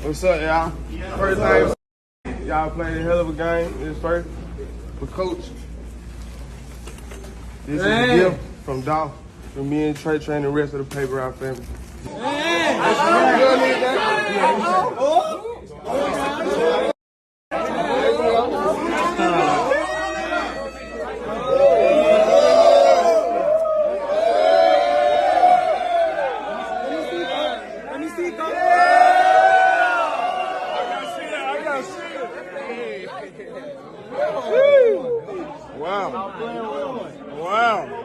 What's up, y'all? First thing, y'all played a hell of a game. This first with Coach. This is a gift from Dolph, from me and Trey, and the rest of the paper route family. Wow. Wow.